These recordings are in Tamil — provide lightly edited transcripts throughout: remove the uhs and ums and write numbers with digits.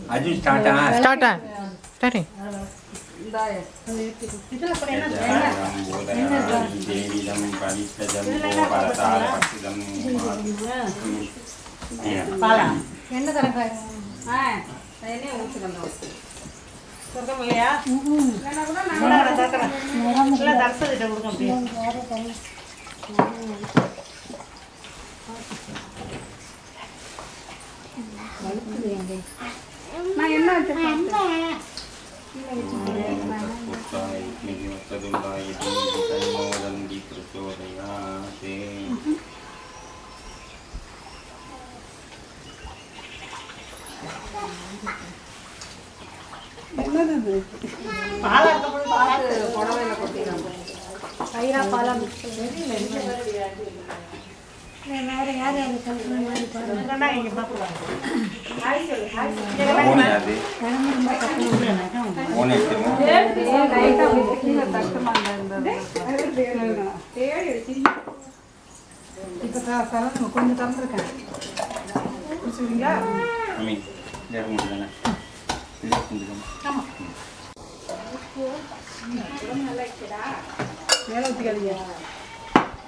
அது ஸ்டார்ட்டா ஸ்டார்ட்டா ஸ்டார்டிங் என்ன தரங்க ஊற்றுக்கணும் சொர்க்கம் இல்லையா தரசதிட்ட கொடுக்க முடியும் நான் என்ன வச்சிருக்கேன் என்னது பாலா புடவையில கொட்டிடுறாங்க பயிரா பாலா மிக்ஸ் வேற யார் யாரு சொல்றாங்க இங்க பாக்கலாம் ஹாய் சொல்லு ஹாய் ஓனே லைட்டா கீழ தட்டமாங்க இருந்தது தேடி எடுத்து இப்ப தரணும் கொஞ்சம் தந்திருக்கேன் புரியுங்களா அம்மி தேட முடியல ஆமா நல்லா இருக்குடா மேல ஊத்திக்காதீங்க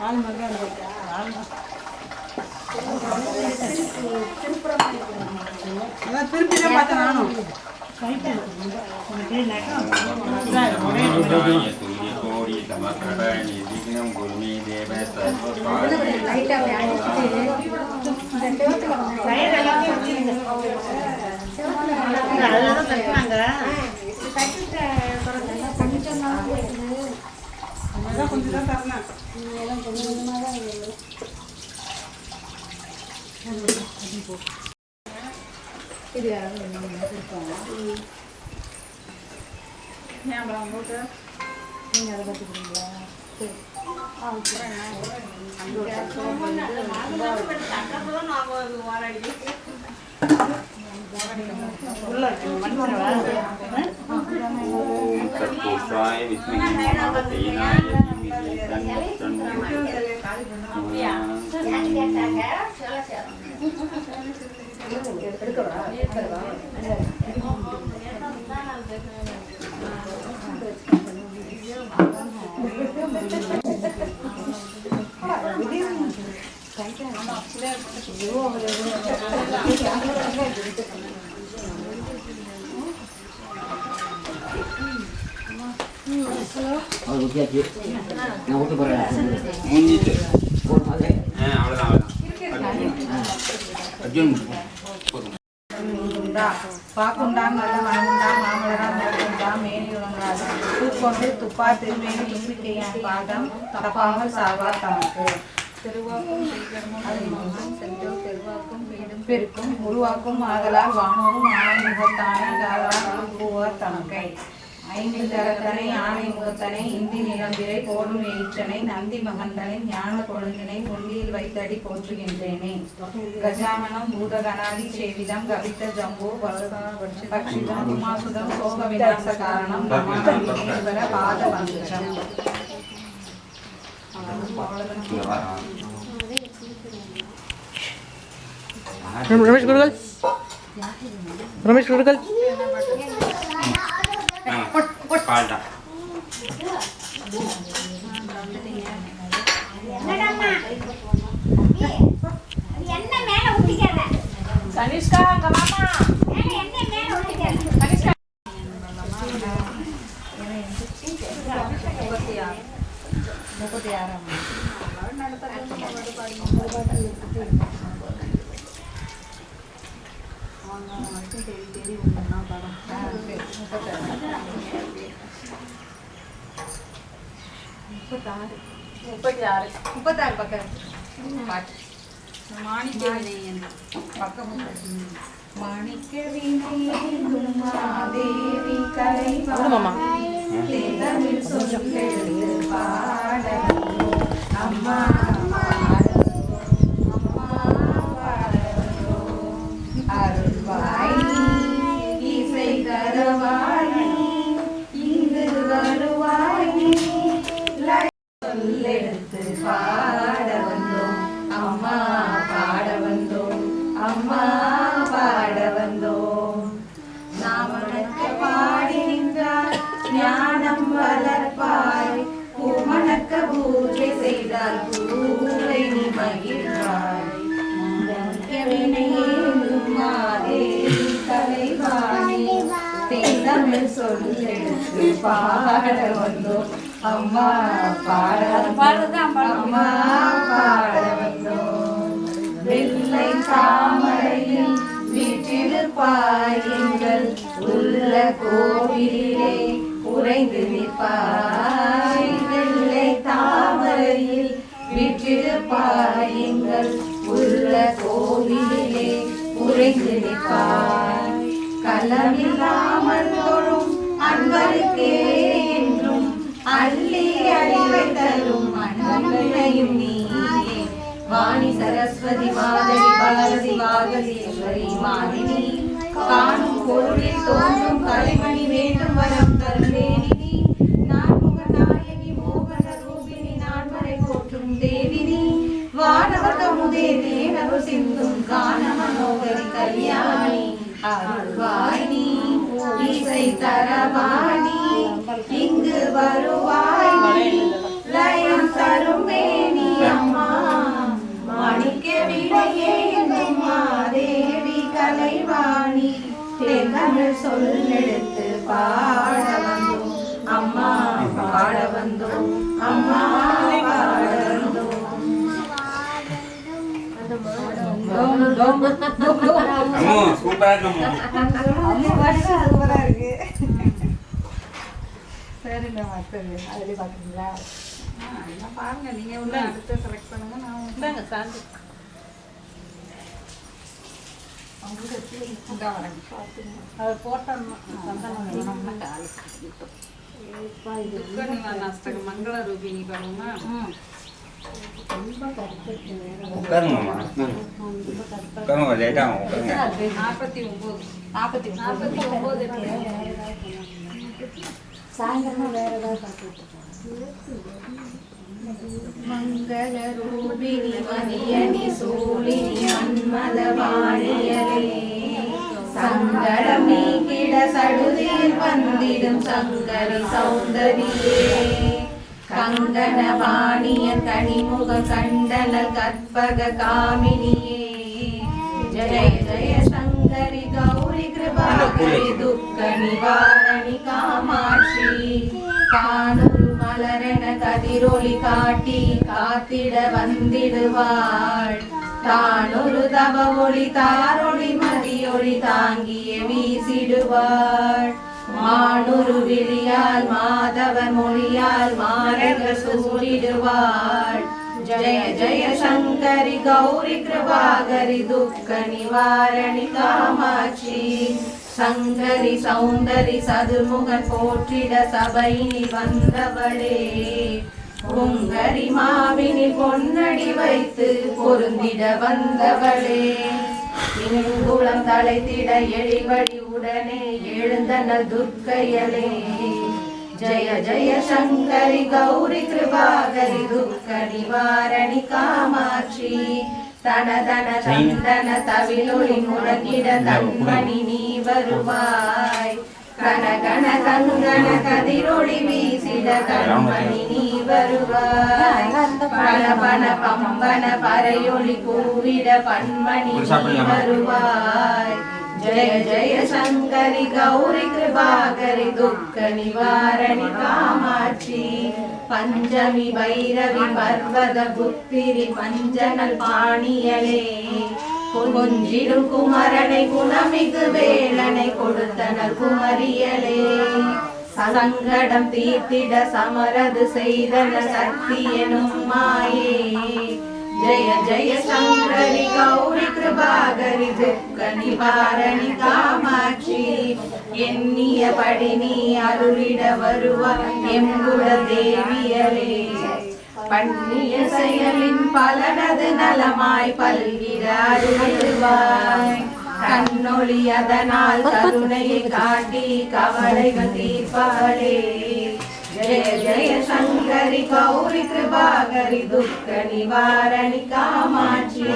ஆள் மாதிரி இருக்கா ஆள் அதான் திருப்பி தான் பார்த்தேன் நானும் கொஞ்சம் தான் தரணும் இது யாராவது கொடுப்பாங்க ஞாபகம் உங்களுக்கு நீங்கள் அதை கற்றுக்கிறீங்களா நான் ஊற்ற போகிறேன் முடிஞ்சிட்டு அவ்வளோதான் அர்ஜுன் பாக்குண்டாம் நல்ல மனமுண்டாம் மாமலராம் மலர்ந்தாம் மேனி உணங்காது தூக்கொண்டு துப்பா திருமேனி இன்பிக்கையான் பாதம் தப்பாமல் சாவார் தமக்கு திருவாக்கும் சென்றோர் பெருவாக்கும் வீடும் பெருக்கும் உருவாக்கும் ஆதலால் வானோரும் ஆணை முகத்தானே காதலால் கூவார் தமக்கை ஐந்து தரத்தனை ஆணை முகத்தனை இந்தி நிலம்பிரை போடும் எயிற்றனை நந்தி மகந்தனை ஞான கொழுந்தினை முள்ளியில் வைத்தடி போற்றுகின்றேனே கஜானனம் பூதகணாதி சேவிதம் கவித்த ஜம்போ பக்ஷிதம் உமாசுதம் சோக விநாச காரணம் வினேஸ்வர பாத வந்தம் ரமேஷ் குருகல் ரமேஷ் குருகல் பால்டா கனிஷ்கா கமாமா கனிஷ்கா 36 36 பக்கம் மாணிக்க தேவி கலை அம்மா அருள்வாய் இசை தருவாய் இங்கு வருவாய் சொல்லெடுத்து பாட வந்தோம் அம்மா பாட வந்தோம் அம்மா பாட வந்தோம் நாமனக்கு பாடி நின்றால் ஞானம் வளர்ப்பாய் பூமணக்க பூஜை செய்தால் பூவை நீ மகிழ்வாய் தலைவாணி தேந்தமிழ் சொல்லெடுத்து பாட வந்தோம் அம்மா பாட அம்மா பாட வந்தோம் வெள்ளை தாமரையில் வீற்றிருப்பாய் எங்கள் உள்ள கோவிலே உறைந்து நிற்பாய் வெள்ளை தாமரையில் வீற்றிருப்பாய் எங்கள் உள்ள கோவிலே உறைந்து நிற்பாய் கலமில்லாமல் தோறும் அன்பருக்கே என்றும் அள்ளி அழிவை தரும் அன்பனையும் நீயே வாணி சரஸ்வதி மாதவி பாரதி வாகதீஸ்வரி மாதினி காணும் பொருளில் தோன்றும் கலைமணி வேண்டும் வரம் தருந்தேனி நான்முக நாயகி மோகன ரூபினி நான்மறை போற்றும் தேவினி வானவர் தமுதே தேனவர் சிந்தும் காண மனோகரி கல்யாணி அருள்வாணி இசை தரவாணி இங்கு வருவாய் லயம் தருமேனி அம்மா மாணிக்க விடையே அம்மா தேவி கலைவாணி தேந்தமிழ் சொல்லெடுத்து பாட வந்தோம் அம்மா பாட வந்தோம் அம்மா பாட வந்தோம் அம்மா சூப்பரா இருக்கு சரிங்க மற்றது அதுலேயே பார்க்குறீங்களா பாருங்க நீங்கள் உள்ள அடுத்து செலக்ட் பண்ணுங்க நான் இந்தாங்க சாந்தி அது போட்டோம்னா மங்கள ரூபினி பாருங்க உட்காருங்கம்மா உட்காருங்க லேட்டாக உட்காருங்க 49 சாயந்தரமா வேற ஏதாவது பார்த்துட்டு மங்கள ரூபினி மணியணி சூழினி மன்மத வாணியலே சங்கடம் நீக்கிட சடுதியில் வந்திடும் சங்கரி சௌந்தரியே கங்கண வாணிய கனிமுக கண்டன கற்பக காமினியே ஜய ஜய சங்கரி கௌரி கிருபாகரி துக்க நிவாரணி காமாட்சி காணொரு மலரென கதிரொளி காட்டி காத்திட வந்திடுவாள் தானொரு தவ ஒளி தாரொளி மதியொளி தாங்கிய வீசிடுவாள் மானொரு விழியால் மாதவர் மொழியால் மாரக சூடிடுவாள் ஜய ஜய சங்கரி கௌரி கிருபாகரி துக்க நிவாரணி காமாட்சி சங்கரி சௌந்தரி சதுர்முகன் போற்றிட சபையினி வந்தவளே பொங்கரி மாவினி பொன்னடி வைத்து பொருந்திட வந்தவளே இங்குளம் தலைத்திட எழிவடி உடனே எழுந்தனல் துர்க்கையலே ஜய ஜய சங்கரி கௌரி கிருபாகரி துக்க நிவாரணி காமாட்சி தன தன தந்தன தவிலொளி முழங்கிட தன்மணி நீ வருவாய் கன கன கங்கன கதிரொளி வீசிட கண்மணி நீ வருவாய் பல பன பம்பன பறையொளி கூவிட பன்மணி நீ வருவாய் ஜய ஜய சங்கரி கௌரி கிருபாகரி துக்க நிவாரணி காமாட்சி பஞ்சமி பைரவி பர்வத புத்திரி பஞ்சனல் பாணியலே கொஞ்சிடும் குமரனை குணமிகு வேலனை கொடுத்தனர் குமரியலே சங்கடம் தீர்த்திட சமரது செய்தன சக்தி எனும் மாயே ஜய ஜய சங்கரி கௌரி கிருபாகரி துக்க நிவாரணி காமாட்சி எண்ணியபடி நீ அருளிட வருவாய் எங்குல தேவியலே பண்ணிய செயலின் பலனது நலமாய் பல்கிட அருளிடுவாய் கண்ணொளி அதனால் கருணையை காட்டி கவலைகள் தீர்ப்பாளே ஜய ஜய சங்கரி கௌரி கிருபாகரி துக்க நிவாரணி காமாட்சி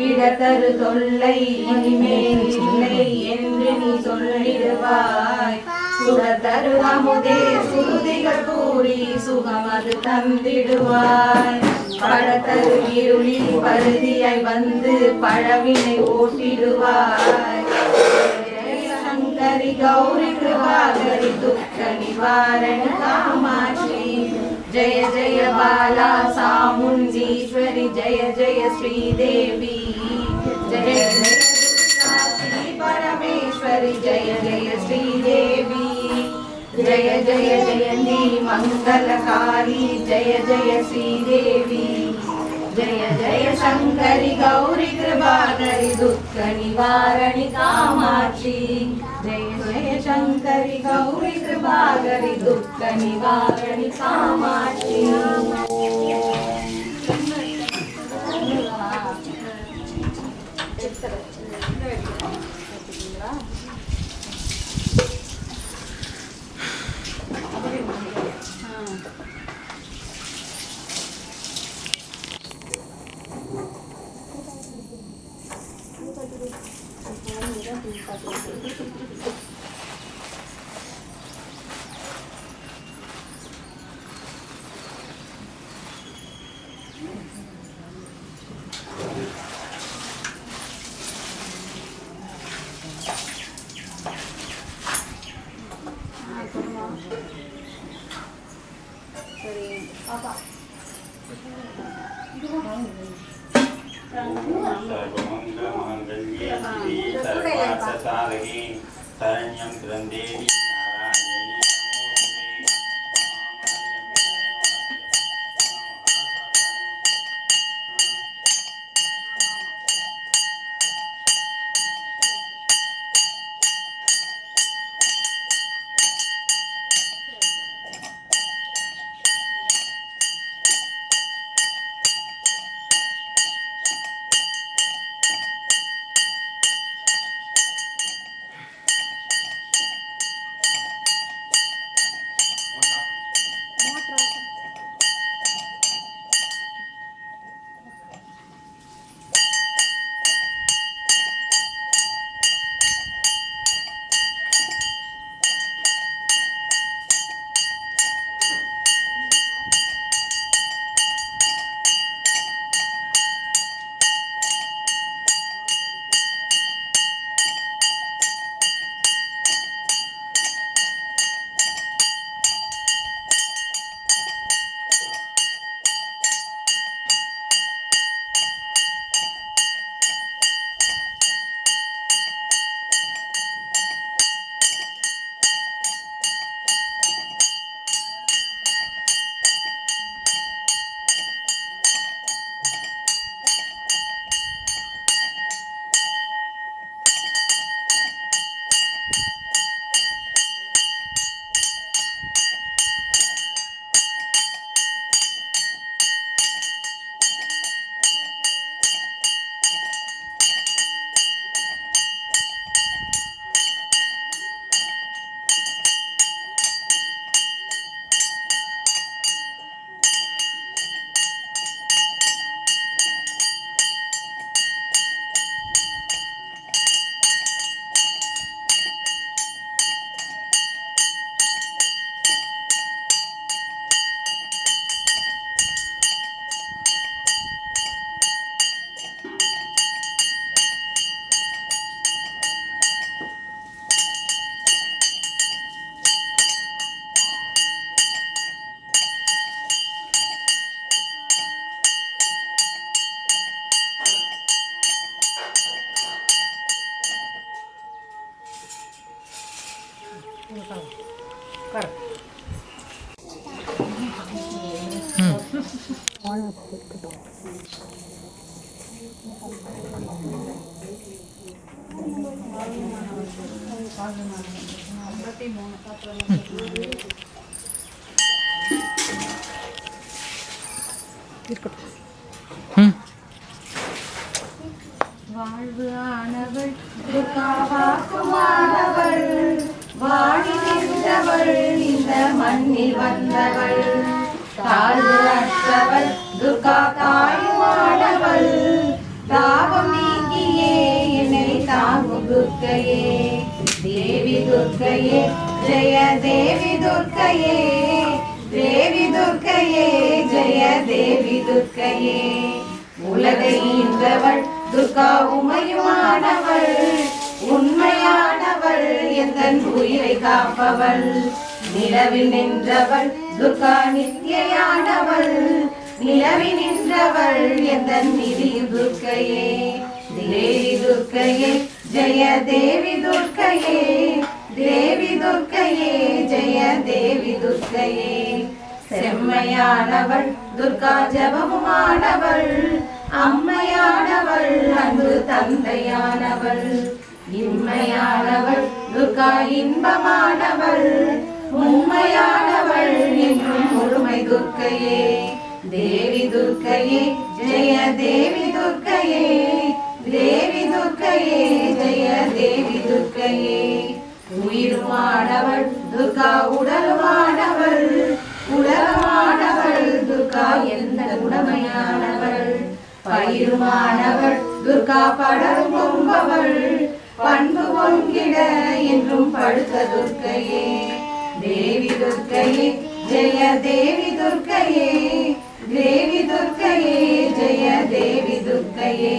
இடத்தரு தொல்லை இனிமேல் இல்லை என்று நீ சொல்லிடுவாய். சுடத்தரு அமுதே சுருதிகள் கூறி சுகமது தந்திடுவாய். படத்தரு இருளில் பருதியாய் வந்து பழவினை ஓட்டிடுவாய். சங்கரி கௌரி கிருபாகரி துக்க நிவாரணி காமாட்சி जय जय बाला सामुंडीश्वरी जय जय श्रीदेवी जय जय दुर्गा श्री परमेश्वरी जय जय श्रीदेवी जय जय जयंती मंगलकारी जय जय श्रीदेवी जय जय शंकरी गौरी कृपाकरी दुख निवारणी कामाक्षी जय जय शंकरी गौरी कृपाकरी दुख निवारणी कामाक्षी. शरण्यं त्रन्देवी नारायणी வாழ்வு ஆனவள் துர்காவாக்குமானவள் வாடி நின்றவள் இந்த மண்ணில் வந்தவள் தாழ்வு அற்றவள் துர்கா தாயுமானவள் தாபம் நீக்கியே என்னை தாங்கும் துர்க்கையே தேவி துர்க்கையே ஜெய தேவி துர்க்கையே தேவி துர்க்கையே ஜெய தேவி துர்க்கையே உலகை ஈன்றவள் துர்கா உமையுமானவள் உண்மையானவள் எந்தன் உயிரை காப்பவள் நிலவில் நின்றவள் துர்கா நித்யானவள் நிலவில் நின்றவள் எந்தன் நிதி துர்க்கையே தேவி துர்க்கையே ஜெய தேவி துர்க்கையே தேவி துர்க்கையே ஜெய தேவி துர்க்கையே செம்மையானவள் துர்கா ஜபமுமானவள் அம்மையானவள் அன்பு தந்தையானவள் இன்மையானவள் துர்கா இன்பமானவள் உண்மையானவள் என்றும் முழுமை துர்க்கையே தேவி துர்க்கையே ஜெய தேவி துர்க்கையே தேவி துர்க்கையே ஜெய தேவி துர்க்கையே உயிருமானவள் துர்கா உடலுமானவள் உலகமானவள் துர்கா எந்த உடமையானவள் பயிருமானவள் துர்கா படரும் பொம்பவள் பண்பு பொங்கிட என்றும் படுத்த துர்க்கையே தேவி துர்க்கையே ஜெய தேவி துர்க்கையே தேவி துர்க்கையே ஜெய தேவி துர்க்கையே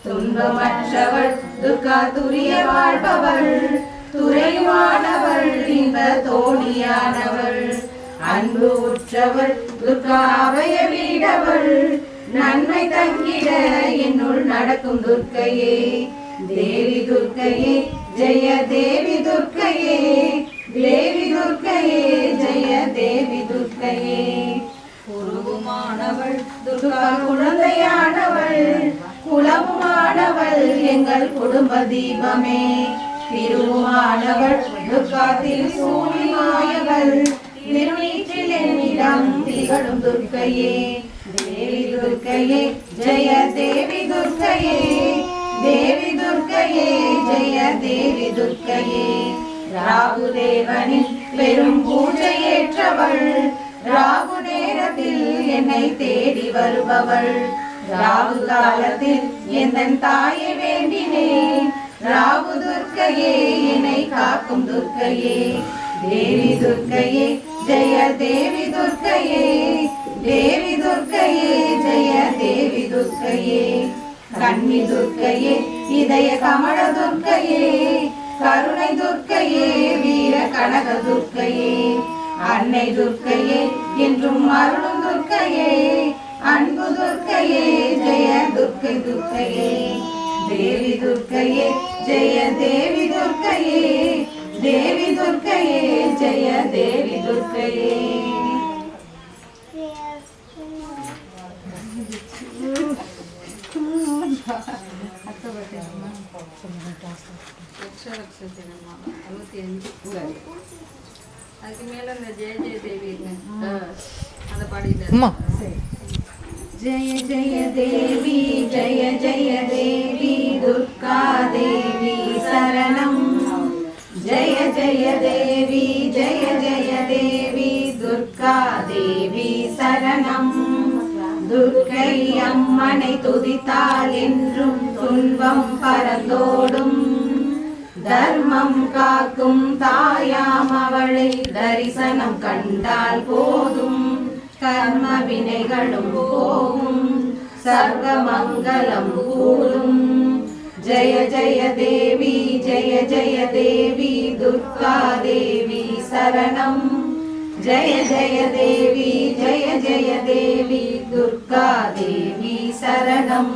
துன்பமற்றவள் துர்கா துரிய வாழ்பவள் துறைவானவள் இன்ப தோணியானவள் அன்பு உற்றவள் துர்கா அபய வீடவள் நன்மை தங்கிட என்னுள் நடக்கும் துர்க்கையே தேவி துர்க்கையே ஜெய தேவி துர்க்கையே தேவி துர்க்கையே ஜெய தேவி துர்க்கையே குருவுமானவள் துர்கா குழந்தையானவள் குலமுமானவள் எங்கள் குடும்ப தீபமே திருவுமானவள் துர்கா திருசூலிமாயவள் திருநீற்றில் என்னிடம் திகழும் துர்க்கையே தேவி துர்க்கையே ஜெய தேவி துர்க்கையே தேவி துர்க்கையே ஜெய தேவி துர்க்கையே ராகுதேவனின் பெரும் பூஜை ஏற்றவள் ராகு நேரத்தில் என்னை தேடி வருபவள் ராகு காலத்தில் எந்தன் தாயை வேண்டினேன் ராகு துர்க்கையே என்னை காக்கும் துர்க்கையே தேவி துர்க்கையே ஜெய தேவி துர்க்கையே தேவி துர்க்கையே ஜெய தேவி துர்க்கையே கன்னி துர்க்கையே இதய கமல துர்க்கையே கருணை துர்க்கையே வீர கனக துர்க்கையே அன்னை துர்க்கையே என்றும் அருளும் துர்க்கையே அன்பு துர்க்கையே ஜெய துர்க்கை துர்க்கையே தேவி துர்க்கையே ஜெய தேவி துர்க்கையே தேவி துர்க்கையே ஜெய தேவி துர்க்கையே அதுக்கு மேல இந்த ஜெய ஜெய தேவி அதை பாடிட்டு அம்மா जय जय देवी जय जय देवी दुर्गा देवी शरणं जय जय देवी जय जय देवी दुर्गा देवी शरणं दुर्गै अम्मனை துதித்தால் என்றும் துன்பம் பறந்தோடும் தர்மம் காக்கும் தாயாம் அவளை தரிசனம் கண்டால் போதும் கர்ம வினைகளும் போகும் சர்வ மங்களம் கூடும் ஜெய ஜெய தேவி ஜெய ஜெய தேவி துர்கா தேவி சரணம் ஜெய ஜெய தேவி ஜெய ஜெய தேவி துர்கா தேவி சரணம்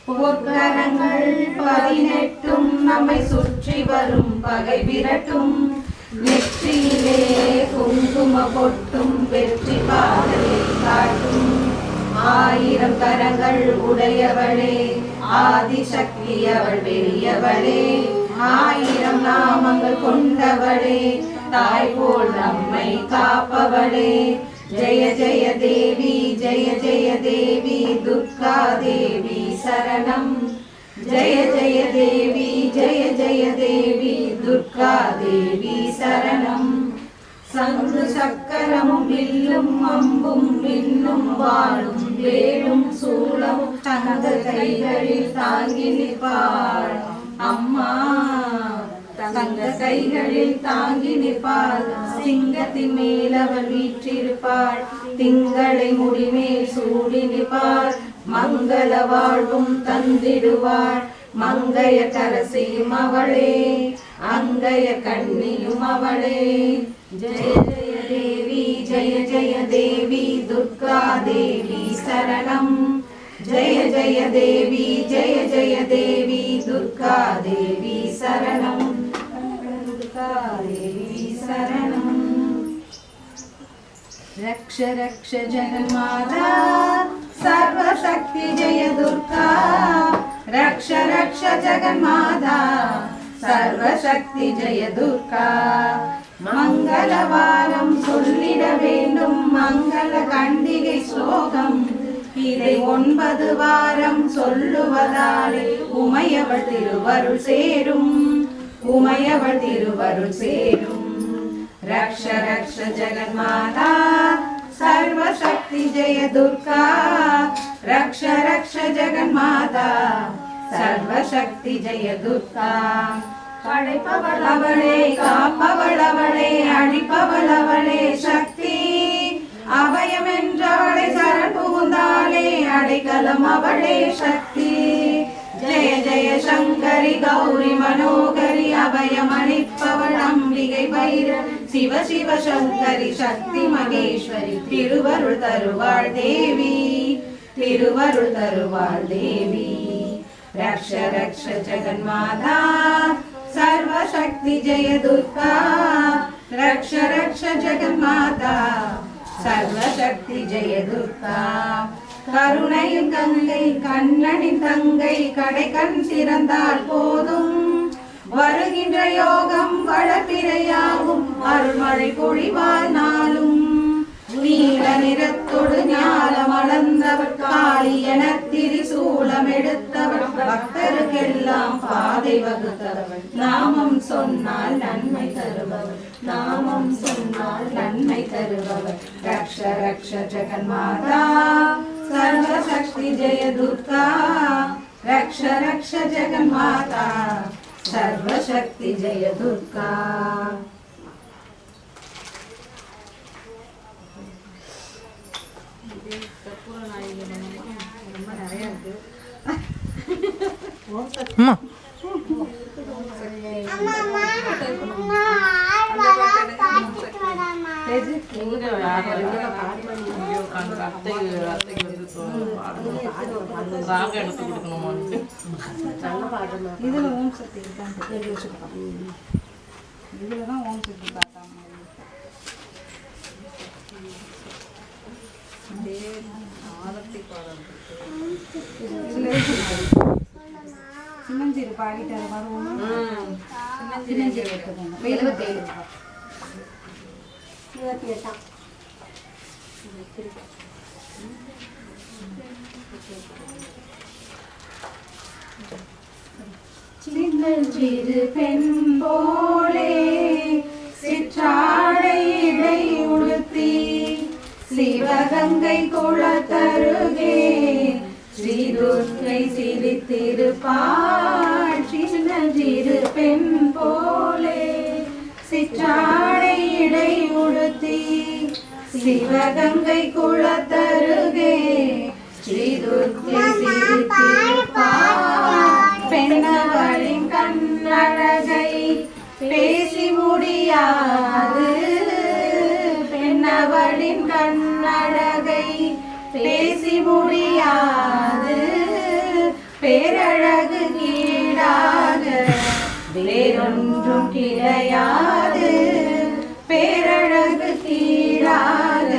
போர்க்கரங்கள் 18 நம்மை சுற்றி வரும் பகை விரட்டும் நெற்றியிலே குங்கும பொட்டும் வெற்றி பாதையை காட்டும் 1000 கரங்கள் உடையவளே ஆதிசக்தி அவள் பெரியவளே 1000 நாமங்கள் கொண்டவளே தாய் போல் நம்மை காப்பவளே ஜெய ஜெய தேவி ஜெய ஜெய தேவி துர்கா தேவி சரணம் ஜெய ஜெய தேவி ஜெய ஜெய தேவி துர்கா தேவி சரணம் சங்கு சக்கரமும் வில்லும் அம்பும் விண்ணும் வாழும் வேலும் சூளமும் தங்க கைகளில் தாங்கி நிற்பாள் அம்மா. தங்க கைகளில் தாங்கி நிற்பாள். சிங்கத்தின் மேல் அவள் வீற்றிருப்பாள். திங்களை முடிமேல் சூடி நிற்பாள். மங்கள வாழ்வும் தந்திடுவாள். மங்கைய கரசியும் அவளே, அங்கைய கண்ணியும் அவளே. ஜெய ஜெய தேவி ஜெய ஜெய தேவி துர்கா தேவி சரணம். ஜெய ஜெய தேவி ஜெய ஜெய தேவி துர்கா தேவி சரணம். துர்கா தேவி சரணம். रक्ष रक्ष जगन्माता सर्वशक्ति जय दुर्गा. रक्ष रक्ष जगन्माता सर्वशक्ति जय दुर्गा. மங்களவாரம் சொல்லிட வேண்டும் மங்கள கண்டிகை ஸ்லோகம். இதை 9 வாரம் சொல்லுவதாலே உமையவள் திருவருள் சேரும். உமையவள் திருவருள் சேரும். रक्ष रक्ष जगन्माता सर्वशक्ति जय दुर्गा. रक्ष रक्ष जगन्माता सर्वशक्ति जय दुर्गा. படைப்பவள் அவளே, காப்பவள் அவளே, அழிப்பவள் அவளே சக்தி. அபயம் என்றவளை சரண் புகுந்தாலே அடைக்கலம் அவளே சக்தி. ஜெய ஜெய சங்கரி கௌரி மனோகரி அபயமளிப்பவள் அம்பிகை பைரவி. சிவ சிவ சங்கரி சக்தி மகேஸ்வரி திருவருள் தருவாள் தேவி. திருவருள் தருவாள் தேவி. ரக்ஷ ரக்ஷ ஜெகன்மாதா सर्वशक्ति जय दुर्गा. रक्ष रक्ष जगन्माता सर्वशक्ति जय दुर्गा. கருணையின் கங்கை கண்ணனின் தங்கை கடை கண் திறந்தால் போதும். வருகின்ற யோகம் வளப்பிறையாகும் அருள்மழை பொழிவால் நாளும். நீல நிறத்தொடு ஞானம் அளந்தவர் காளி என திரிசூலம் எடுத்தவர். பக்தருக்கெல்லாம் பாதை வகுத்தவர். நாமம் சொன்னால் நன்மை தருபவர். நாமம் சொன்னால் நன்மை தருபவர். ரக்ஷ ரக்ஷ ஜெகன்மாதா सर्वशक्ति जय दुर्गा. रक्ष रक्ष जगन्माता सर्वशक्ति जय दुर्गा. இதுல ஓம் சக்தி இருக்கான்னு தெரிஞ்சு வச்சுக்கலாம். இதுலதான் ஓம் சக்தி பார்த்தாங்க. சின்னஞ்சீரு பாடிட்டாரு வருவோம். சின்னஞ்சீரு எடுத்துக்கோங்க. 77 28 சின்னஞ்சிறு பெண் போலே சிற்றாடை இடை உடுத்தி சிவகங்கை குளத்தருகே ஸ்ரீ துர்க்கை சிரித்திருப்பாள். சின்னஞ்சிறு பெண் போலே சிற்றாடை இடை உடுத்தி சிவகங்கை குளத்தருகே ஸ்ரீ துர்க்கை சிரித்திருப்பாள். பெண்ணவளின் கண்ணழகை பேசி முடியாது. பெண்ணவளின் கண்ணழகை பேசி முடியாது. பேரழகு கீழாக வேறொன்றும் கிடையாது. பேரழகு கீழாக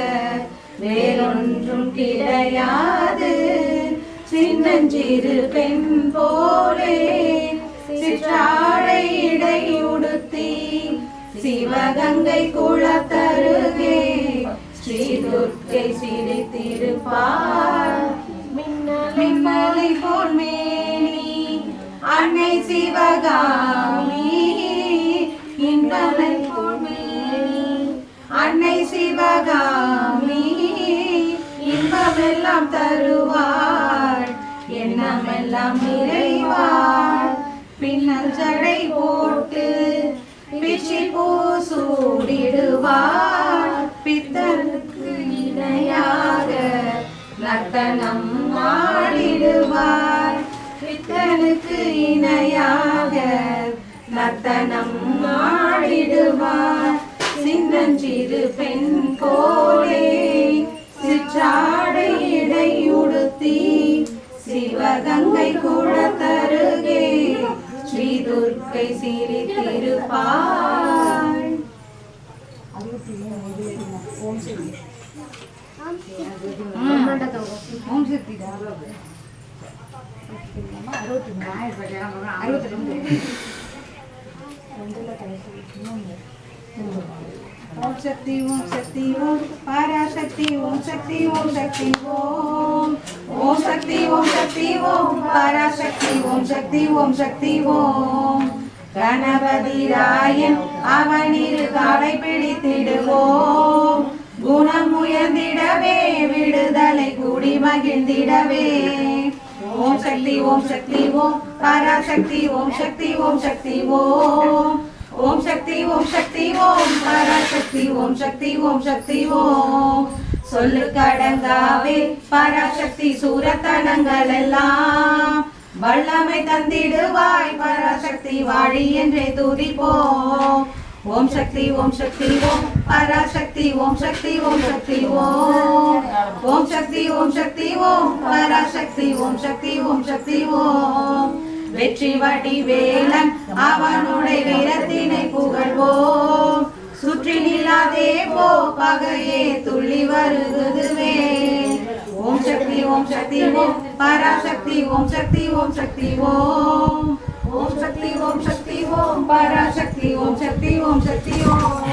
வேறொன்றும் கிடையாது. சின்னஞ்சிறு பெண் போலே சிற்றாடை இடை உடுத்தி சிவகங்கை குளத்தருகே ஸ்ரீ துர்க்கை சிரித்திருப்பாள். மின்னலை போல் மேனி அன்னை சிவகாமி. இன்பலை போல் மேனி செல்வமெல்லாம் தருவாள் எண்ணமெல்லாம் நிறைவாள் பின்னல் ஜடை போட்டு பிச்சி பூ சூடிடுவாள் பித்தனுக்கு இணையாக நர்த்தனம் ஆடிடுவாள் பித்தனுக்கு இணையாக நர்த்தனம் ஆடிடுவாள் சின்னஞ்சிறு பெண் போலே சிற்றாடை இடையுடுத்தி சிவகங்கை குளத்தருகே ஸ்ரீ துர்க்கை சிரித்திருப்பாள். ஓம் சக்தி ஓம் சக்தி ஓம் சக்தி ஓம் பராசக்தி ஓம் சக்தி ஓம் சக்தி ஓம் ஓம் சக்தி ஓம் சக்தி ஓம் பராசக்தி ஓம் சக்தி ஓம் சக்தி ஓம் கணபதி ராயன் அவனிரு காலை பிடித்திடுவோம் குணம் உயர்ந்திடவே விடுதலை கூடி மகிழ்ந்திடவே ஓம் சக்தி ஓம் சக்தி ஓம் பராசக்தி ஓம் சக்தி ஓம் சக்தி ஓம் ஓம் சக்தி ஓம் சக்தி ஓம் பராசக்தி ஓம் சக்தி ஓம் சக்தி ஓம் சொல்லு கடங்காவே பராசக்தி சூரத்தனங்கள் எல்லாம் வல்லமை தந்திடுவாய் பராசக்தி வாழி என்றே துதிப்போம் ஓம் சக்தி ஓம் சக்தி ஓம் பராசக்தி ஓம் சக்தி ஓம் சக்தி ஓம் ஓம் சக்தி ஓம் சக்தி ஓம் பராசக்தி ஓம் சக்தி ஓம் சக்தி ஓம் வெற்றி வடிவேலன் அவனுடைய வீரத்தினை புகழ்வோம் சுற்றி நிலாதே போ பகையே துள்ளி வருகுதுவே ஓம் சக்தி ஓம் சக்தி ஓம் பராசக்தி ஓம் சக்தி ஓம் சக்தி ஓம் ஓம் சக்தி ஓம் சக்தி ஓம் பராசக்தி ஓம் சக்தி ஓம் சக்தி ஓம்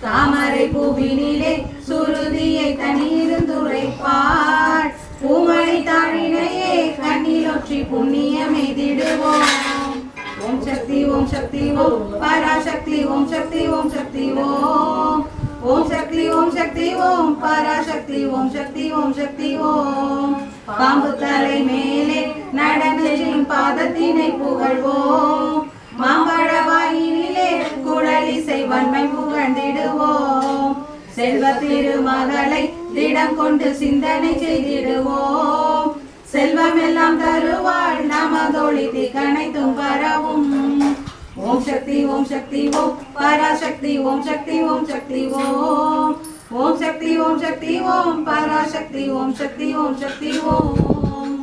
தாமரை பூவினிலே சுருதியை தனியிருந்துரைப்பாள் பூமணி தாழினையே கண்ணிலொற்றி புண்ணியம் எய்திடுவோம் ஓம் சக்தி ஓம் சக்தி ஓம் பராசக்தி ஓம் சக்தி ஓம் சக்தி ஓம் ஓம் சக்தி ஓம் சக்தி ஓம் பராசக்தி ஓம் சக்தி ஓம் சக்தி ஓம் பாம்பு தலை மேலே நடனத்தின் பாதத்தினை புகழ்வோம் மாம்பழ வாயினிலே குழலிசை வன்மை புகழ்ந்திடுவோம் செல்வ திருமகளை திடம் கொண்டு சிந்தனை செய்திடுவோம் செல்வம் எல்லாம் தருவாள் நமதொளி திகனைத்தும் பரவும் ஓம் சக்தி ஓம் சக்தி ஓம் பராசக்தி ஓம் சக்தி ஓம் சக்தி ஓம் ஓம் சக்தி ஓம் சக்தி ஓம் பராசக்தி ஓம் சக்தி ஓம் சக்தி ஓம்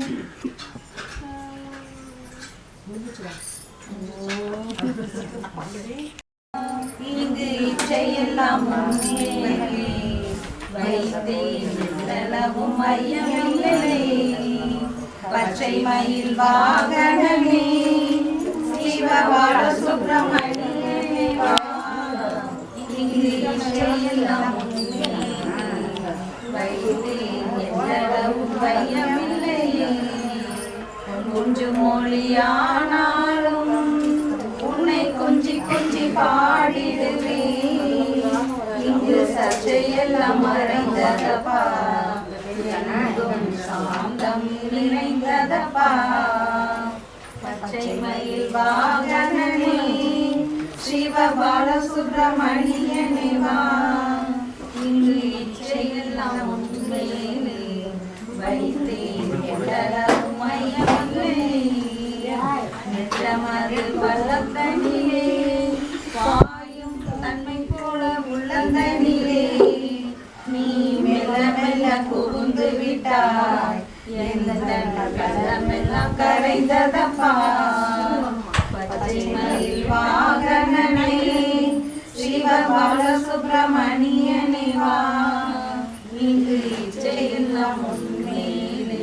இங்கு இச்சையெல்லாம் வைத்தேன் மையமில்லை பச்சை மயில் வாகனமே சிவபால சுப்பிரமணியனே இங்கு இச்சையெல்லாம் வைத்தேன் மையமில்லை கொஞ்சம் மொழியானாலும் உன்னை கொஞ்சி கொஞ்சி பாடிடுவேன் இங்கு சர்ச்சையெல்லாம் மறைந்ததப்பா சாந்தம் நிறைந்ததப்பா பச்சை மயில் வாகனனே சிவபால சுப்பிரமணியனே வா இங்கு இச்சையெல்லாம் உண்மையிலே வைத்தேன் எல்லளவும் மையமில்லை நெற்றமது பள்ளத்தனிலே பாயும் தன்மை போல உள்ளந்தனிலே நீ மெல்ல மெல்ல புகுந்து விட்டாய் எந்த கள்ளமெல்லாம் கரைந்ததப்பா பச்சை மயில் வாகனனே சிவபால சுப்பிரமணியனே வா இங்கு இச்சையெல்லாம் உண்மையிலே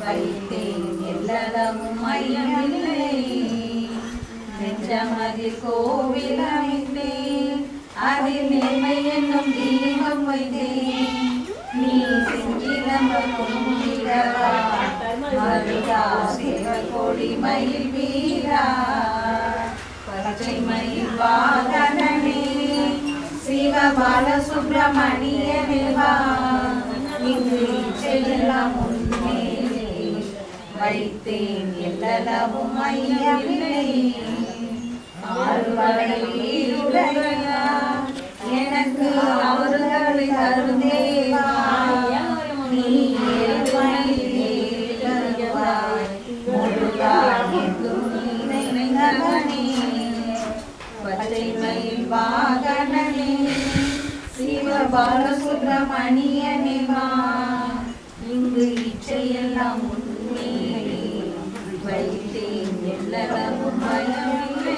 வைத்தேன் எல்லளவும் மையமில்லை நெஞ்சமதில் கோவில் அமைத்தேன் அதில் நேர்மை என்னும் தீபம் வைத்தேன் நீ செஞ்சிரம்ப கும்பிடவா மருதா சிவகொடி மயில் வீரா பச்சை மயில் வாகனனே சிவபால சுப்பிரமணியனே வா இங்கு இச்சையெல்லாம் உன்மேலே வைத்தேன் எல்லளவும் ஐயமில்லை. ஆறுவடையுடையார் எனக்கு அவர்களை தருந்தேவா, நீ ஏழ்மையிலேறுவாய் முழுதாய் எங்கும் நிறைந்தவனே. பச்சைமயில் வாகனனே சிவபாலசுப்ரமணியனே வா, இங்கு இச்சையெல்லாம் உன்மேலே வைத்தேன் எல்லளவும் பயமில்லை.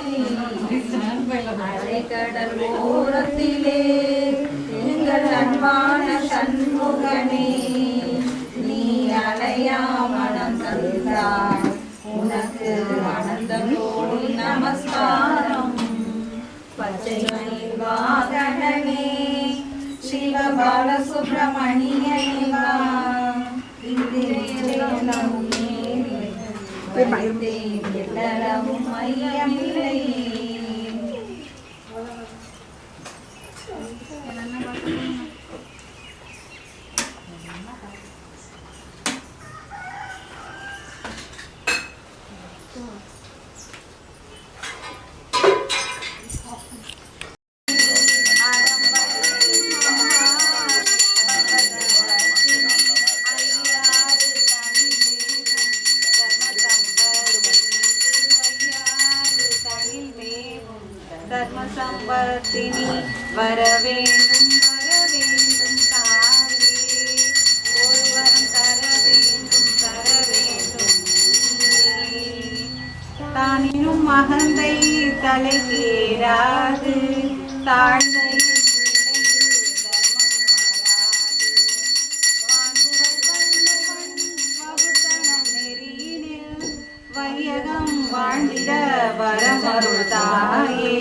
அலைக்கடல் ஓரத்திலே எங்கள் அன்பான சண்முகனே, நீ அலையா மனம் தந்தாய், உனக்கு அனந்த கோடி நமஸ்காரம். பச்சைமயில் வாகனனே சிவபாலசுப்ரமணியனே வா, இங்கு இச்சையெல்லாம் உன்மேலே வைத்தேன் எல்லளவும் ஐயமில்லை. தர்மசம்பத்தினி வரவேண்டும் வரவேண்டும் தாயே, ஒருவரம் தரவேண்டும் தரவேண்டும் நீயே. தானினும் அகந்தை தலைக்கேறாது, தாழ்ந்த வையகம் வாழ்ந்திட வரமருள் தாயே,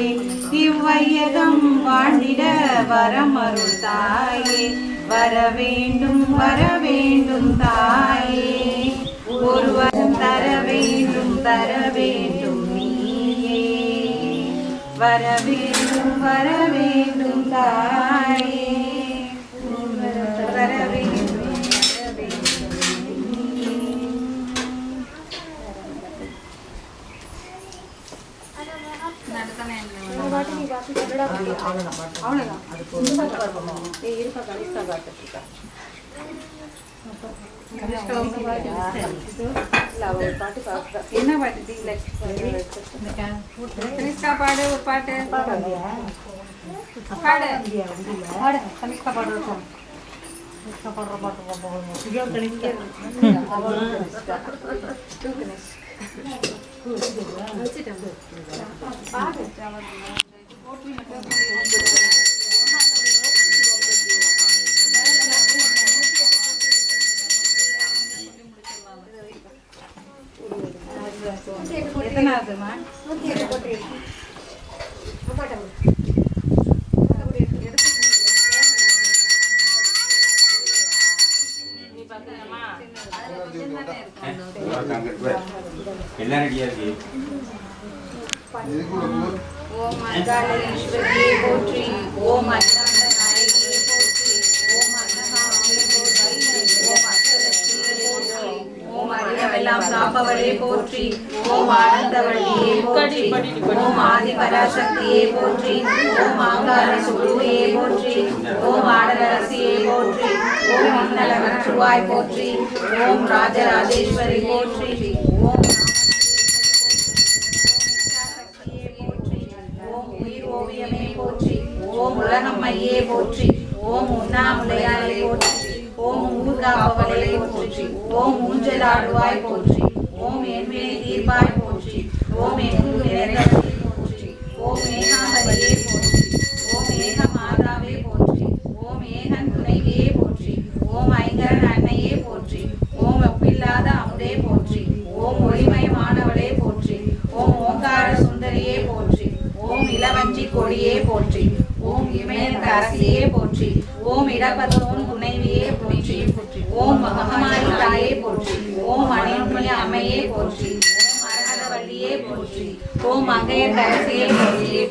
இவ்வையகம் வாழ்ந்திட வரமருள் தாயே. வரவேண்டும் வரவேண்டும் தாயே, ஒருவரும் தரவேண்டும் தரவேண்டும் நீயே. வரவேண்டும் வரவேண்டும் தாயே, ஒருவரும் தரவேண்டும் என்ன பாட்டு பாடு ஒரு பாட்டு பாடு எத்தனாவதுமா? எல்லாம் ரெடியா இருக்கு. ஓம் அங்காளேஸ்வரியே போற்றி, ஓம் அண்ணாமலையே போற்றி, ஓம் அன்னகாம்பிகை போற்றி, ஓம் அஷ்டலட்சுமியே போற்றி, ஓம் அரியவெல்லாம் காப்பவளே போற்றி, ஓம் ஆனந்தவள்ளியே போற்றி, ஓம் ஆதிபராசக்தியே போற்றி, ஓம் ஆங்கார சுருவையே போற்றி, ஓம் ஆடலரசியே போற்றி, ஓம் இன்னலகற்றுவாய் போற்றி, ஓம் ராஜராஜேஸ்வரி போற்றி, ஓம் ஓவியமே போற்றி, ஓம் உலகம்மையே போற்றி, ஓம் உண்ணாமுலையாலே போற்றி, ஓம் ஊர்காவலே போற்றி, ஓம் ஊஞ்சலாடுவாய் போற்றி, ஓம் என்வினை தீர்ப்பாய் போற்றி, ஓம் எங்கும் நிறைந்தவளே போற்றி, ஓம் ஏகாம்பரியே போற்றி, ஓம் ஏக மாதாவே போற்றி, ஓம் ஏகன் துணைவியே போற்றி, ஓம் ஐங்கரன் அன்னையே போற்றி, ஓம் ஒப்பில்லாத அமுதே போற்றி, ஓம் ஒளிமயமானவளே போற்றி, ஓம் ஓங்கார சுந்தரியே போற்றி, ஓம் இளவஞ்சி கொடியே போற்றி, ஓம் இமயன் அரசியே போற்றி, ஓம் இடபதோன் துணைவியே போற்றி, ஓம் மகமாரி தாயே போற்றி, ஓம் அணையொன்றிய அம்மையே போற்றி, ஓம் அரகரவள்ளியே தாயே போற்றி. ஓம் மங்கையர்க்கரசியே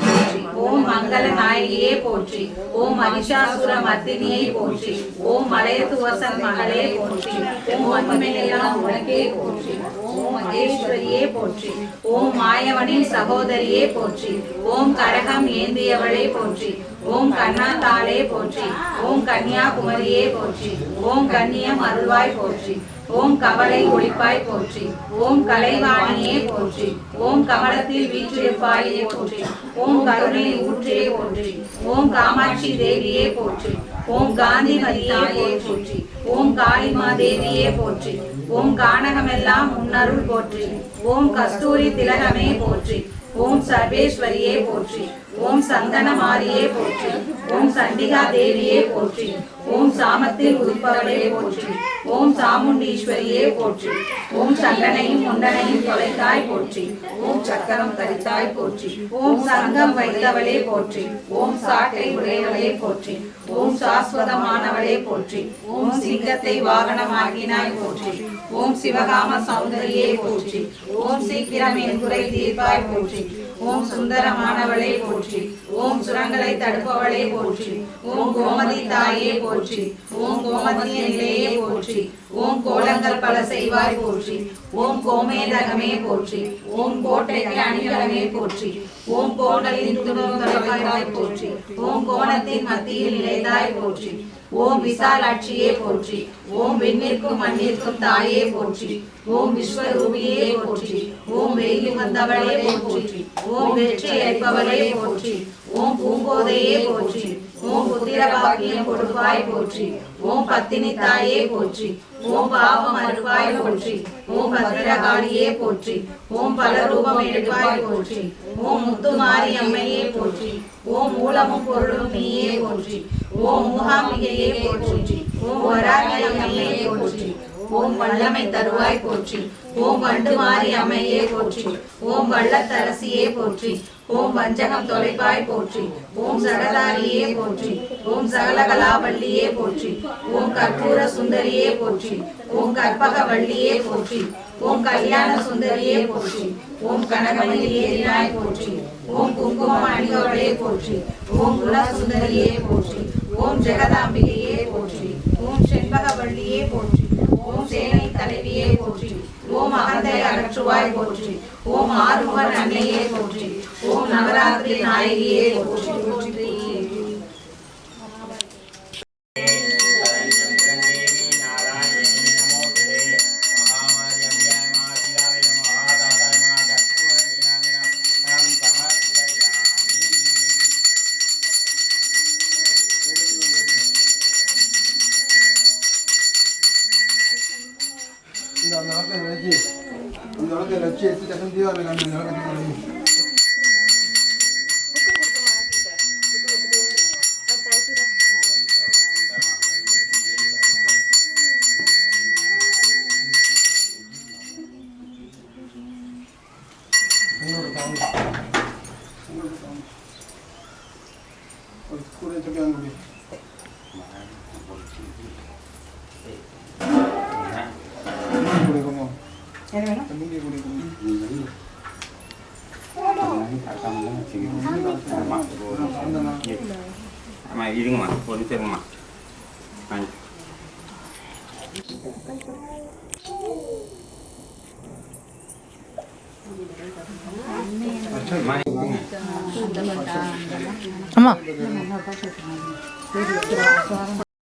போற்றி. ஓம் மங்கள நாயகியே போற்றி. ஓம் மகிஷாசுர மர்த்தினியை போற்றி. ஓம் மலையத்துவசன் மகளே போற்றி. ஓம் மகிமையெல்லாம் உனக்கே போற்றி. ஓம் மகேஸ்வரியே போற்றி. ஓம் மாயவனின் சகோதரியே போற்றி. ஓம் கடகம் ஏந்தியவளே போற்றி. ஓம் கண்ணாத்தாளே போற்றி. ஓம் கன்னியாகுமரியே போற்றி. ஓம் கன்னியம் அருள்வாய் போற்றி. ஓம் கவலை ஒளிப்பாய் போற்றி. ஓம் கலைவாணியே போற்றி. ஓம் கமலத்தில் வீற்றிருப்பாயே போற்றி. ஓம் கருணை ஊற்றே போற்றி. ஓம் காமாட்சி தேவியே போற்றி. ஓம் காந்திமதியே போற்றி. ஓம் காளிமா தேவியே போற்றி. ஓம் கானகமெல்லாம் முன்னருள் போற்றி. ஓம் கஸ்தூரி திலகமே போற்றி. ஓம் சர்வேஸ்வரியே போற்றி. ஓம் சந்தனமாரியே போற்றி. ஓம் சண்டிகா தேவியே போற்றி. ஓம் சாமத்தில் உதிப்பவளே போற்றி. ஓம் சாமுண்டீஸ்வரியே போற்றி. ஓம் சங்கனையும் முண்டனையும் தொலைத்தாய் போற்றி. ஓம் சக்கரம் தரித்தாய் போற்றி. ஓம் சங்கம் வைத்தவளே போற்றி. ஓம் சாட்டை உடையவளே போற்றி. ஓம் சாஸ்வதமானவளே போற்றி. ஓம் சிங்கத்தை வாகனமாக்கினாய் போற்றி. ஓம் சிவகாம சௌந்தரியே போற்றி. ஓம் சீக்கிரம் என் குறை தீர்ப்பாய் போற்றி. ஓம் சுந்தரமானவளே போற்றி. ஓம் சுரங்களை தடுப்பவளே போற்றி. ஓம் கோமதி தாயே போற்றி. ஓம் கோமதிய நிலையே போற்றி. ஓம் கோலங்கள் பல செய்வாய் போற்றி. ஓம் கோமேதகமே போற்றி. ஓம் கோட்டைக்கு அணிகலமே போற்றி. ஓம் கோணலின் துணுகளாய் போற்றி. ஓம் கோணத்தின் மத்தியில் நிலைதாய் போற்றி. ஓம் விசாலாட்சியே போற்றி. ஓம் விண்ணிற்கும் மண்ணிற்கும் தாயே போற்றி. ஓம் விஸ்வரூபியே போற்றி. ஓம் வெயில் வந்தவளே போற்றி. ஓம் வெற்றி அளிப்பவளே போற்றி. ஓம் பூங்கோதையே போற்றி. ஓம் புத்திர பாக்கியம் கொடுப்பாய் போற்றி. ஓம் பத்தினி தாயே போற்றி. ஓம் பாவம் அருள்வாய் போற்றி. ஓம் பத்திரகாளியே போற்றி. ஓம் பலரூபம் எடுப்பாய் போற்றி. ஓம் முத்துமாரி அம்மையே போற்றி. ஓம் மூலமும் பொருளும் நீயே போற்றி. ஓம் மூகாம்பிகையே போற்றி. ஓம் வராகி அம்மையே போற்றி. ஓம் வல்லமை தருவாய் போற்றி. ஓம் வண்டுமாரி அம்மையே போற்றி. ஓம் வள்ளத்தரசியே போற்றி. ஓம் வஞ்சகம் தொலைப்பாய் போற்றி. ஓம் சகதாரியே போற்றி. ஓம் சகலகலாவல்லியே போற்றி. ஓம் கற்பூர சுந்தரியே போற்றி. ஓம் கற்பகவல்லியே போற்றி. ஓம் கல்யாண சுந்தரியே போற்றி. ஓம் கனகமணியே தினாய் போற்றி. ஓம் குங்குமம் அணிகவளே போற்றி. ஓம் குணசுந்தரியே போற்றி. ஓம் ஜெகதாம்பிகையே போற்றி. ஓம் செண்பகவல்லியே போற்றி. ஓம் சேனை தலைவியே போற்றி. ஓம் அகந்தை அகற்றுவாய் போற்றி. ஓம் ஆறுமுகன் அன்னையே போற்றி. ஓம் நவராத்திரி நாயகியே போற்றி. இருங்கம்மா ஒரு நிமிஷம் இருங்கம்மா. அம்மா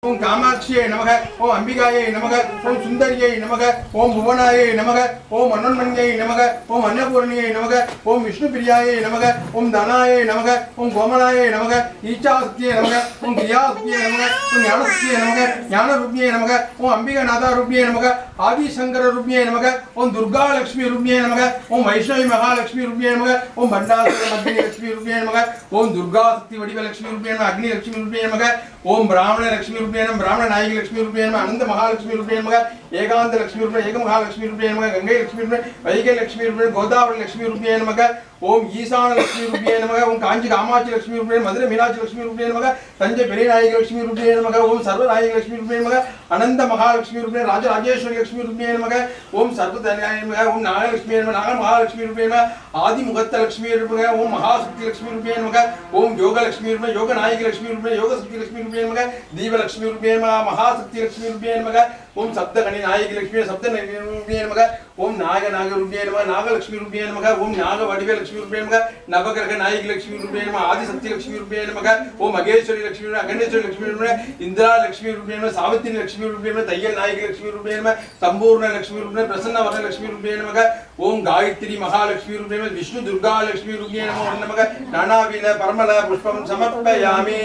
ஓம் காமாட்சியை நமக. ஓம் அம்பிகாயை நமக. ஓம் சுந்தரியை நமக. ஓம் புவனாயை நமக. ஓம் அனன்மணியை நமக. ஓம் அன்னபூரணியை நமக. ஓம் விஷ்ணு பிரியாயை நமக. ஓம் தனாயை நமக. ஓம் கோமலாயை நமக. ஈச்சாசக்தியை நமக. ஓம் கிரியாசக்தியை நமக. ஓம் ஞானசக்தியை நமக. ஞான ரூபியை நமக. ஓம் அம்பிகா நாதா ரூபியை நமக. ஆதிசங்கர ரூபியை நமக. ஓம் துர்கா லட்சுமி ரூபியை நமக. ஓம் வைஷ்ணவி மகாலட்சுமி ரூபியை நமக. ஓம் பண்டாசுர மத்திய லட்சுமி ரூபியை நமக. ஓம் துர்கா சக்தி வடிவ லட்சுமி ரூபியை நமக. அக்னி லட்சுமி ரூபியை நமக. ஓம் பிராமண லட்சுமி ரூபியை நமக. ब्राह्मण नायक लक्ष्मी रूपे नमः अनंत महालक्ष्मी रूपे नमः एकांत लक्ष्मी रूपे एक महालक्ष्मी रूपे नमः गंगे लक्ष्मी रूपे वैगे लक्ष्मी रूपे गोदावरी लक्ष्मी रूपे नमः ओम ईशान लक्ष्मी रूपे नमः ओम कांची कामाक्षी लक्ष्मी रूपे मधुरै मीनाक्षी लक्ष्मी रूपे नमः तंजे पेरिनायक लक्ष्मी रूपे नमः ओम सर्वनायक लक्ष्मी रूपे नमः अनंत महालक्ष्मी रूपे राजराजेश्वरी ஆதிலட்சுமி ரூபியே நமக ஓம் சர்வதன்யாய நமக ஓம் நாகலட்சுமி நமக நாக மகாலட்சுமி ரூபியே நமக ஆதிமுகத்த லட்சுமி ரூபியே ஓம் மகாசக்தி லட்சுமி ரூபியே நமக ஓம் யோகலட்சுமி ரூபியே யோக நாயகி லட்சுமி ரூபியே யோக சக்தி லட்சுமி ரூபியே நமக தீபலட்சுமி ரூபியே நமக மகாசக்தி லட்சுமி ரூபியே நமக ஓம் சப்தகணி நாயகி லட்சுமி சப்த ரூபியே நமக ஓம் நாக ரூபியே நமக நாகலட்சுமி ரூபியே நமக ஓம் நாக வடிவே லட்சுமி ரூபியே நமக நவகிரக நாயகி லட்சுமி ரூபியே நமக ஆதிசக்தி லட்சுமி ரூபியே நமக ஓம் மகேஸ்வரி லட்சுமி அகண்டேஸ்வரி லட்சுமி ரூபியே இந்திரா லட்சுமி ரூபியே நமக சாவித்ரி லட்சுமி ரூபியே நமக தையல் நாயகி லட்சுமி ரூபியே நமக சம்பூர்ண லட்சுமி ரூபியே பிரசன்ன வர லட்சுமி ரூபியே நமக ஓம் காயத்ரி மகாலட்சுமி ரூபியே நமக விஷ்ணு துர்கா லட்சுமி ரூபியே நமக நானாவில பரமல புஷ்பம் சமர்ப்பயாமி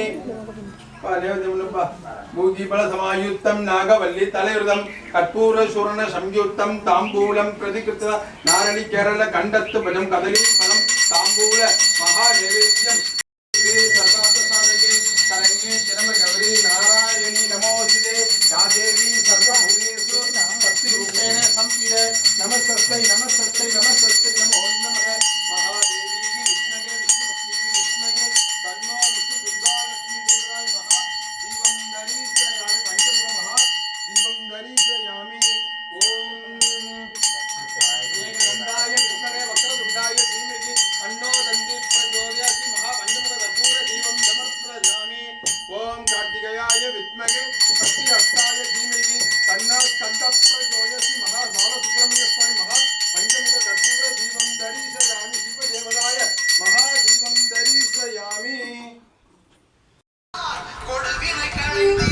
பூஜிபல சமாயுக்தம் நாகவல்லி தலையுதம் கற்பூர சூரண சம்யுக்தம் தாம்பூலம் பிரதிகிருத்த நாரணி கேரள கண்டத்து பஜம் கதலி பலம் தாம்பூல மகா நைவேத்யம் சர்வார்த்தசாதகே சரண்யே ஜனம கௌரி நாராயணி நமோஸ்தே யா தேவி சர்வபூதேஷு சக்தி ரூபேண சம்ஸ்திதே நமஸ்தஸ்மை நமஸ்தஸ்மை நமஸ்தஸ்மை நமோ நமக மகாதேவி விஷ்ணவே விஷ்ணு பக்தி விஷ்ணவே தன்னோ விஷ்ணு துர்கா லட்சுமி தேவராய மகா தீபம் தரிசயாமி பஞ்சமுக மகா தீபம் தரிசயாமி ஓம் ஏகதந்தாய விஷ்ணவே வக்ரதுண்டாய தீமகி அன்னோ தந்தி பிரச்சோதயாதி மகா பஞ்சமுக கற்பூர தீபம் சமர்ப்பயாமி ஓம் கார்த்திகேயாய வித்மகே சக்தி ஹஸ்தாய தீமகி தன்னோ ஸ்கந்த பிரச்சோதயாதி மகா பாலசுப்ரமணிய ஸ்வாமி மகா பஞ்சமுக கற்பூர தீபம் தரிசயாமி சிவதேவதாய மகா தீபம் தரிசயாமி கொடுவினை களைந்தே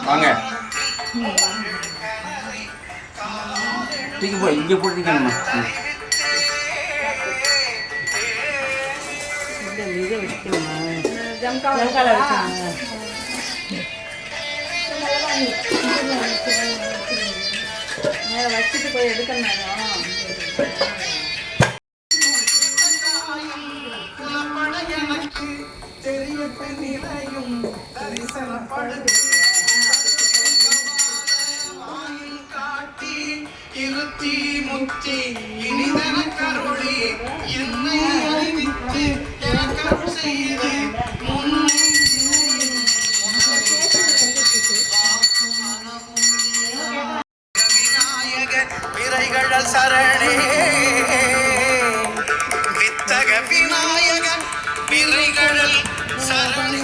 வாங்க தூக்கி போய் இங்கே போட்டுக்கணுமா வச்சுட்டு போய் எடுக்கணும் இருத்தி முத்தி இனிதன கருளி என்னை அறிவித்து எனக்கு செய்த விநாயக விரைகள் சரணே வித்தக விநாயக விரைகள் சரணே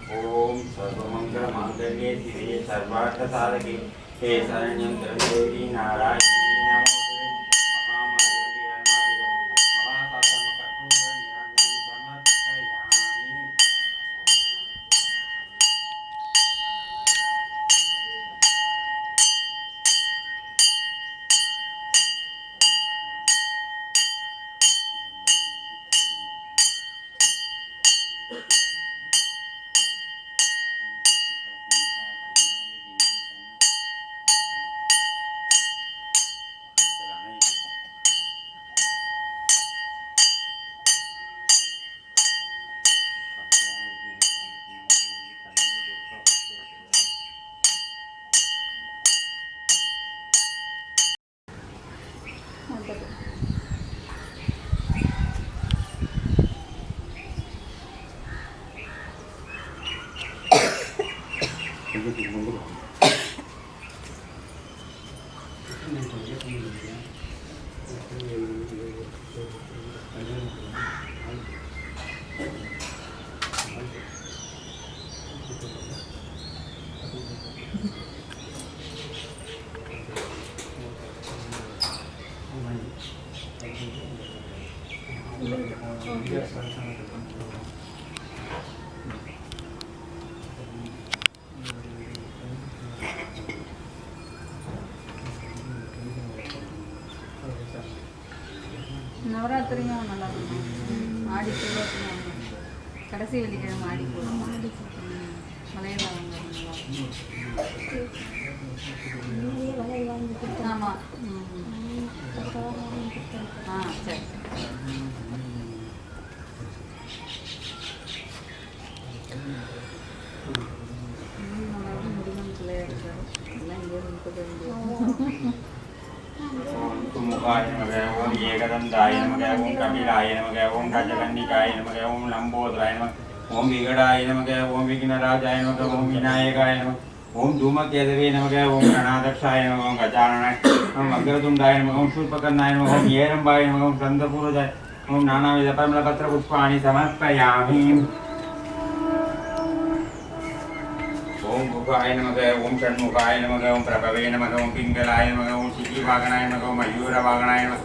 ओम सर्वमंगल मांगल्ये शिवे सर्वार्थ साधके हे शरण्यं त्र्यंबके नारायणी नमोस्तुते महामारी अभिहरणाधिकं महासातम कर्पूर निराजनं समर्पयामि நவராத்திரியும் நல்லா இருக்கும். ஆடி பூரத்துலாம் கடைசி வெள்ளிக்கிழமை ஆடி பூரம் மலையில் ஆமாம். சரி. முருகன் பிள்ளையா இருக்காரு. எல்லாம் இங்கே முப்பது ஓம் சுமுகாய நமக ஓம் ஏகதந்தாய நமக ஓம் கபிலாய நமக ஓம் கஜகன்னிகாய நமக ஓம் லம்போதராய நமக ஓம் விகடாய நமக ஓம் விக்னராஜாய நமக ஓம் விநாயகாய நமக ஓம் தூமகேதவே நமக ஓம் கணாதக்ஷாய நமக ஓம் கஜானனாய ஓம் வக்ரதுண்டாய நமக ஓம் சூர்பகர்ணாய நமக ஓம் ஏரம்பாய நமக ஓம் சந்தபூர்வஜாய ஓம் நானாவித பரிமளபத்திர புஷ்பாணி சமர்ப்பயாமி. ஓம் குகாய நமக ஓம் ஷண்முகாய நமக ஓம் பிரபவே நமக ஓம் பிங்களாய நமக ஓம் சிகிவாகனாய நமக ஓம் மயூரவாகனாய நமக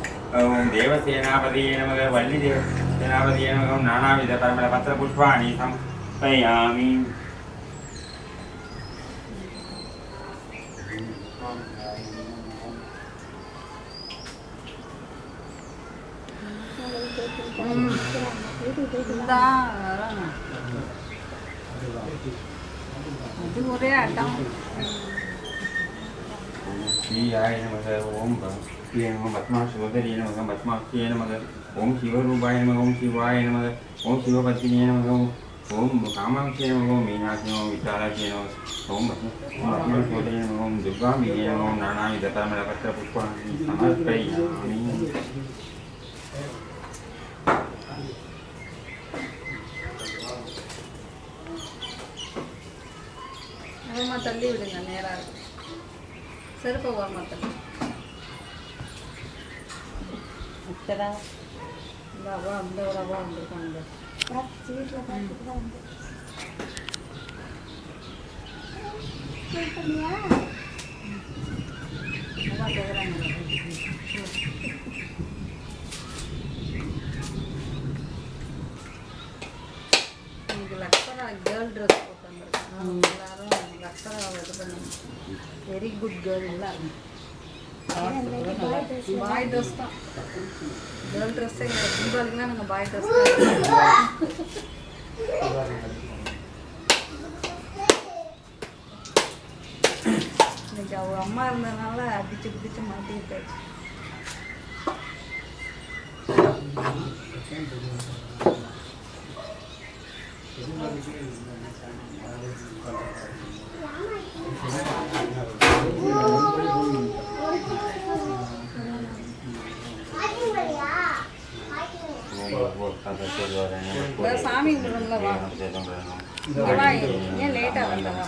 ஓம் தேவசேனாபதியே நமக வள்ளி தேவசேனாபதியே நமக ஓம் நானாவித பரிமள பத்திர புஷ்பாணி சமர்ப்பயாமி. அது ஒரே அட்டம். ஸ்ரீயாய நமக ஓம் பக்தியே நமக பத்மாசுவதரியே நமக பத்மாக்ஷியே நமக ஓம் சிவரூபாய நமக ஓம் சிவாய நமக ஓம் சிவபத்னியே நமக ஓம் காமாட்சியே நமக ஓம் மீனாட்சியே நமக விசாலாட்சியே நமக ஓம் பத்மாசுவதரியே நமக ஓம் துர்காம்பிகே நமக ஓம் நானாவித பரிமள பத்திர புஷ்பாணி சமர்ப்பயாமி. ஓரமாக தள்ளி விடுங்க, நேராக இருக்கும். செருப்பை ஓரமாக தள்ளி அச்சடா. இந்த அவ்வா அந்த ஒரு அவ்வா வந்துருக்காங்க. அவ்வா கேட்குறாங்க. இன்னைக்கு லக்ஷரா கேர்ள் ட்ரெஸ் போட்டு வந்திருக்காங்க. எல்லாரும் லக்ஷராவை இது பண்ணுங்க. Very good girl. எல்லாம் பாய் ட்ரெஸ் தான். கேர்ள் ட்ரெஸ்ஸே கிடையாது. தீபாவளிக்குலாம் நாங்கள் பாய் ட்ரெஸ் தான். இன்னைக்கு அவங்க அம்மா இருந்ததுனால அடிச்சு பிடிச்சு மாட்டி விட்டாச்சு. சாமி கும்பிடுங்களா? வா இங்க வா. ஏன் லேட்டாக வந்தவா?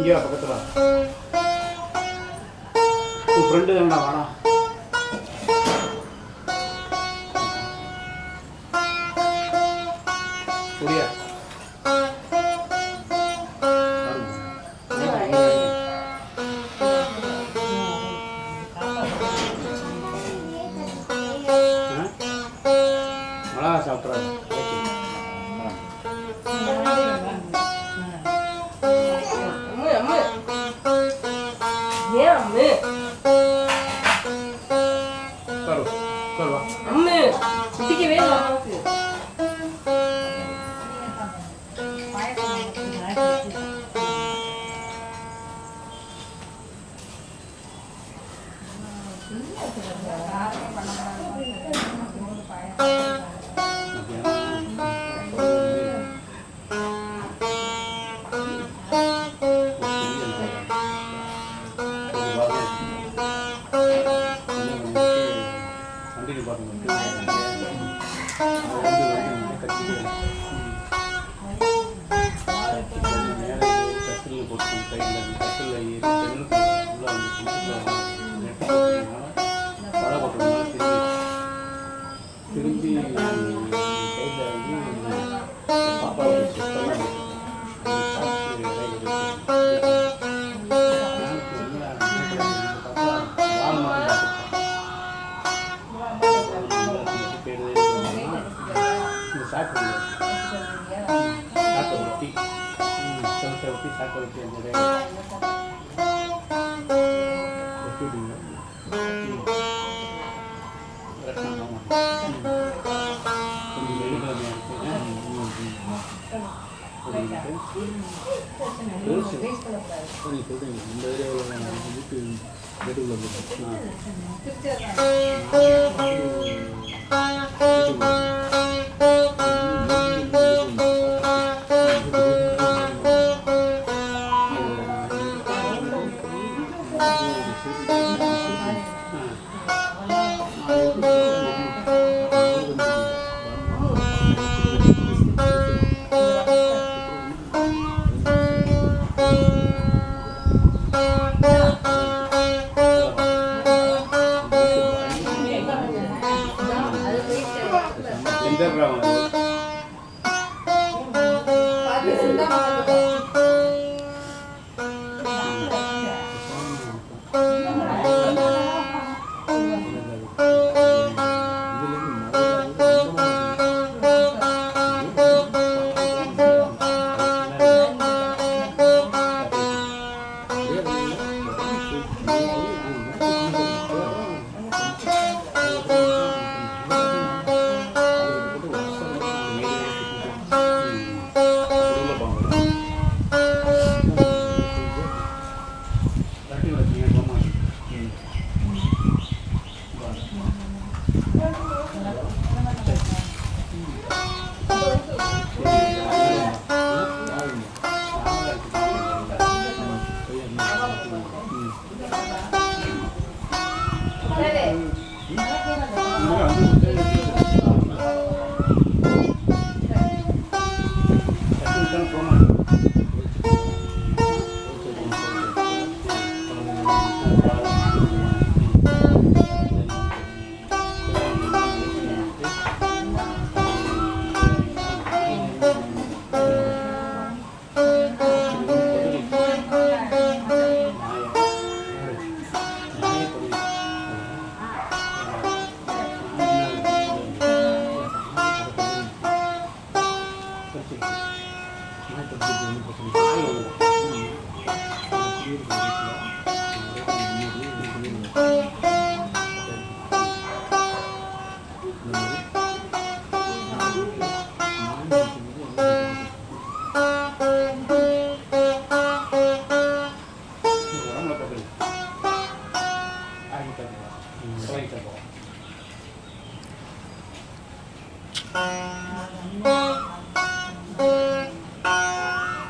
இங்கே பக்கத்தில் உன் ஃப்ரெண்டு தானடா வாடா புரியா மிளகா சாப்பிட்றாரு திரும்பி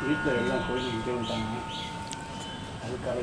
வீட்டில் எல்லாம் கோயிலுக்கு இங்கே வந்துட்டாங்க அதுக்காக